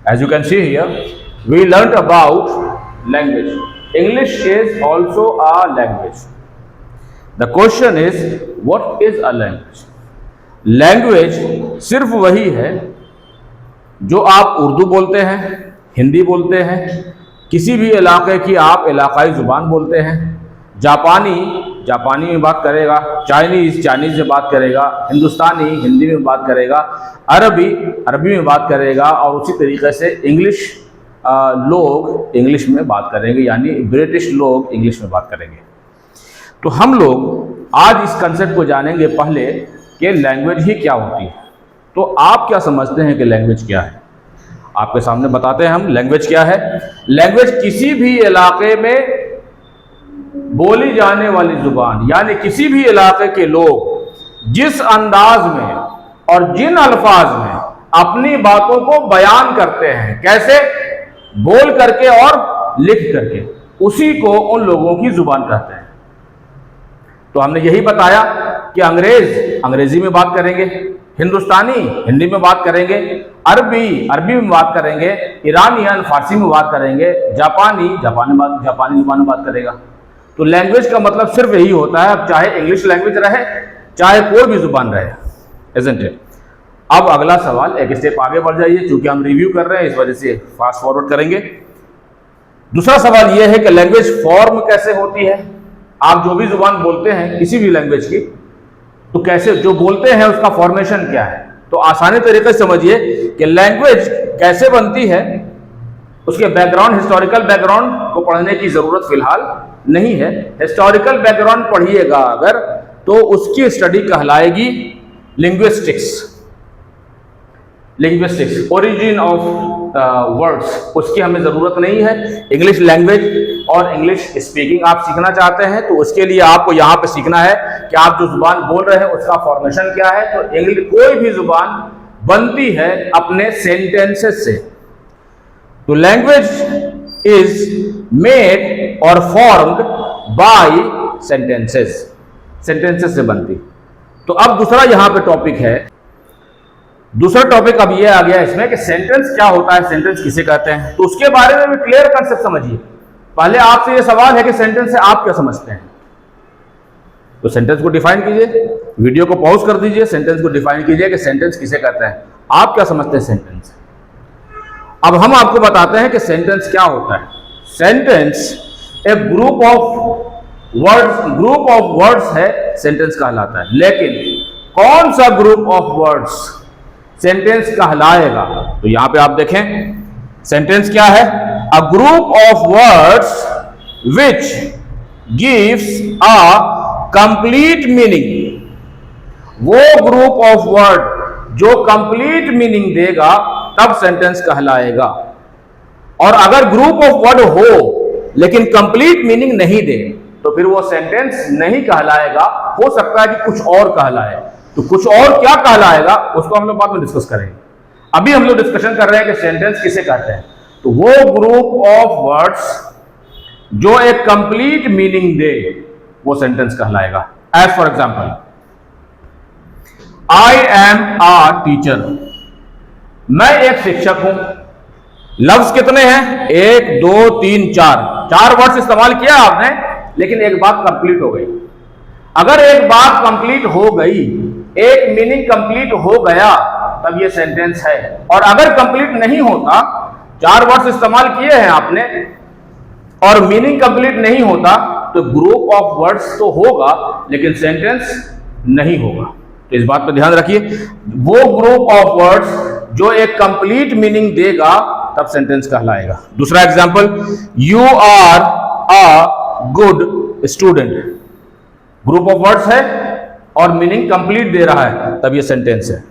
As you can see here, we learnt about language. English is also a language. The question is, what is a language? Language सिर्फ वही है जो आप उर्दू बोलते हैं, हिंदी बोलते हैं, किसी भी इलाके की आप इलाकाई ज़ुबान बोलते हैं। जापानी में बात करेगा, चाइनीज़ में बात करेगा, हिंदुस्तानी हिंदी में बात करेगा, अरबी में बात करेगा, और उसी तरीके से इंग्लिश लोग इंग्लिश में बात करेंगे, यानी ब्रिटिश लोग इंग्लिश में बात करेंगे। तो हम लोग आज इस कंसेप्ट को जानेंगे पहले कि लैंग्वेज ही क्या होती है। तो आप क्या समझते हैं कि लैंग्वेज क्या है? आपके सामने बताते हैं हम लैंग्वेज क्या है। लैंग्वेज किसी भी इलाके में बोली जाने वाली जुबान, यानी किसी भी इलाके के लोग जिस अंदाज में और जिन अल्फाज में अपनी बातों को बयान करते हैं, कैसे? बोल करके और लिख करके, उसी को उन लोगों की जुबान कहते हैं। तो हमने यही बताया कि अंग्रेजी में बात करेंगे, हिंदुस्तानी हिंदी में बात करेंगे, अरबी में बात करेंगे, ईरानियन फारसी में बात करेंगे, जापानी जुबान में बात करेगा। तो लैंग्वेज का मतलब सिर्फ यही होता है, अब चाहे इंग्लिश लैंग्वेज रहे, चाहे कोई भी जुबान रहे, इज़न्ट इट? अब अगला सवाल, एक स्टेप आगे बढ़ जाइए, क्योंकि हम रिव्यू कर रहे हैं, इस वजह से फास्ट फॉरवर्ड करेंगे। दूसरा सवाल यह है कि लैंग्वेज फॉर्म कैसे होती है। आप जो भी जुबान बोलते हैं किसी भी लैंग्वेज की, तो कैसे जो बोलते हैं उसका फॉर्मेशन क्या है? तो आसानी तरीके से समझिए कि लैंग्वेज कैसे बनती है। उसके बैकग्राउंड, हिस्टोरिकल बैकग्राउंड को पढ़ने की जरूरत फिलहाल नहीं है। हिस्टोरिकल बैकग्राउंड पढ़िएगा अगर, तो उसकी स्टडी कहलाएगी लिंग्विस्टिक्स। ओरिजिन ऑफ वर्ड्स, उसकी हमें ज़रूरत नहीं है। इंग्लिश लैंग्वेज और इंग्लिश स्पीकिंग आप सीखना चाहते हैं, तो उसके लिए आपको यहाँ पे सीखना है कि आप जो जुबान बोल रहे हैं उसका फॉर्मेशन क्या है। तो इंग्लिश, कोई भी जुबान बनती है अपने सेंटेंसेस से। तो लैंग्वेज इज मेड और फॉर्म्ड बाय सेंटेंसेस से बनती। तो अब दूसरा यहाँ पे टॉपिक है, दूसरा टॉपिक अब ये आ गया इसमें कि सेंटेंस क्या होता है, सेंटेंस किसे कहते हैं। तो उसके बारे में भी क्लियर कंसेप्ट समझिए। पहले आपसे ये सवाल है कि सेंटेंस से आप क्या समझते हैं। तो सेंटेंस को डिफाइन कीजिए, वीडियो को पॉज कर दीजिए, सेंटेंस को डिफाइन कीजिए कि सेंटेंस किसे कहते हैं। आप क्या समझते हैं सेंटेंस? अब हम आपको बताते हैं कि सेंटेंस क्या होता है। सेंटेंस एक ग्रुप ऑफ वर्ड्स है, सेंटेंस कहलाता है। लेकिन कौन सा ग्रुप ऑफ वर्ड्स सेंटेंस कहलाएगा? तो यहां पे आप देखें, सेंटेंस क्या है? A group of words which gives a complete meaning. वो ग्रुप ऑफ वर्ड जो कंप्लीट मीनिंग देगा तब सेंटेंस कहलाएगा। और अगर ग्रुप ऑफ वर्ड हो लेकिन कंप्लीट मीनिंग नहीं दे, तो फिर वो सेंटेंस नहीं कहलाएगा। हो सकता है कि कुछ और कहलाए। तो कुछ और क्या कहलाएगा उसको हम लोग बाद में डिस्कस करेंगे। अभी हम लोग डिस्कशन कर रहे हैं कि सेंटेंस किसे कहते हैं। तो वो ग्रुप ऑफ वर्ड्स जो एक कंप्लीट मीनिंग दे, वो सेंटेंस कहलाएगा। As for example, I am a teacher. मैं एक शिक्षक हूं। लफ्ज कितने हैं? 1 2 3 4 वर्ड्स इस्तेमाल किया आपने, लेकिन एक बात कंप्लीट हो गई। अगर एक बात कंप्लीट हो गई, एक मीनिंग कंप्लीट हो गया, तब ये सेंटेंस है। और अगर कंप्लीट नहीं होता, 4 वर्ड्स इस्तेमाल किए हैं आपने और मीनिंग कंप्लीट नहीं होता, तो ग्रुप ऑफ वर्ड्स तो होगा लेकिन सेंटेंस नहीं होगा। तो इस बात पर ध्यान रखिए, वो ग्रुप ऑफ वर्ड्स जो एक कंप्लीट मीनिंग देगा तब सेंटेंस कहलाएगा। दूसरा example, you are a good student. Group of words है और मीनिंग कंप्लीट दे रहा है, तब ये सेंटेंस है।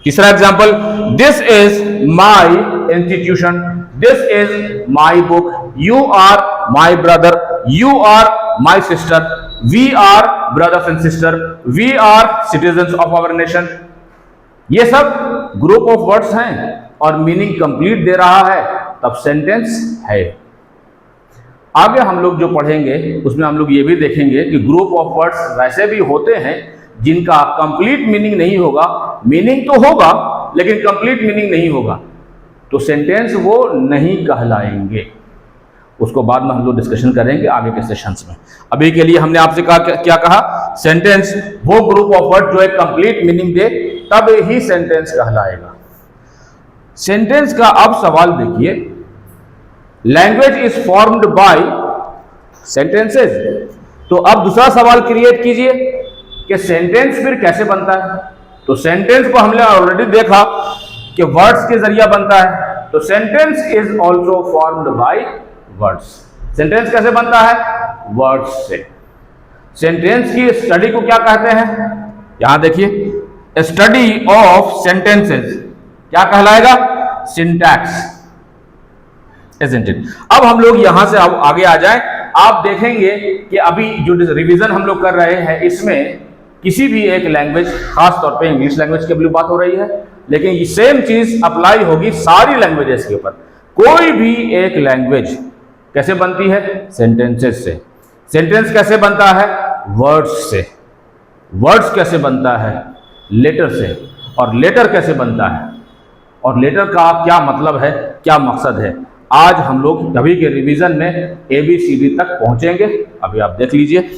तीसरा example, this is my institution, this is my book, you are my brother, you are my sister, we are brothers and sister, we are citizens of our nation. ये सब group of words हैं और meaning complete दे रहा है, तब sentence है। आगे हम लोग जो पढ़ेंगे उसमें हम लोग ये भी देखेंगे कि ग्रुप ऑफ वर्ड्स वैसे भी होते हैं जिनका कंप्लीट मीनिंग नहीं होगा। मीनिंग तो होगा लेकिन कंप्लीट मीनिंग नहीं होगा। तो सेंटेंस वो नहीं कहलाएंगे। उसको बाद में हम लोग डिस्कशन करेंगे आगे के सेशंस में। अभी के लिए हमने आपसे कहा, क्या कहा, सेंटेंस वो ग्रुप ऑफ वर्ड जो एक कंप्लीट मीनिंग दे, तब ही सेंटेंस कहलाएगा। सेंटेंस का अब सवाल देखिए, language is formed by sentences. तो अब दूसरा सवाल क्रिएट कीजिए कि सेंटेंस फिर कैसे बनता है। तो सेंटेंस को हमने ऑलरेडी देखा कि वर्ड्स के जरिए बनता है, तो sentence is also formed by words. Sentence कैसे बनता है? वर्ड्स से। सेंटेंस की स्टडी को क्या कहते हैं? यहां देखिए, स्टडी ऑफ सेंटेंसेस क्या कहलाएगा? Syntax, isn't it. अब हम लोग यहां से अब आगे आ जाएं। आप देखेंगे कि अभी जो रिवीजन हम लोग कर रहे हैं, इसमें किसी भी एक लैंग्वेज, खास तौर पे इंग्लिश लैंग्वेज की भी बात हो रही है, लेकिन ये सेम चीज अप्लाई होगी सारी लैंग्वेजेस के ऊपर। कोई भी एक लैंग्वेज कैसे बनती है? सेंटेंसेस से। सेंटेंस कैसे बनता है? वर्ड्स से। वर्ड्स कैसे बनता है? लेटर से। और लेटर कैसे बनता है? और लेटर का क्या मतलब है, क्या मकसद है? आज हम लोग अभी के रिवीजन में ABCD तक पहुंचेंगे। अभी आप देख लीजिए।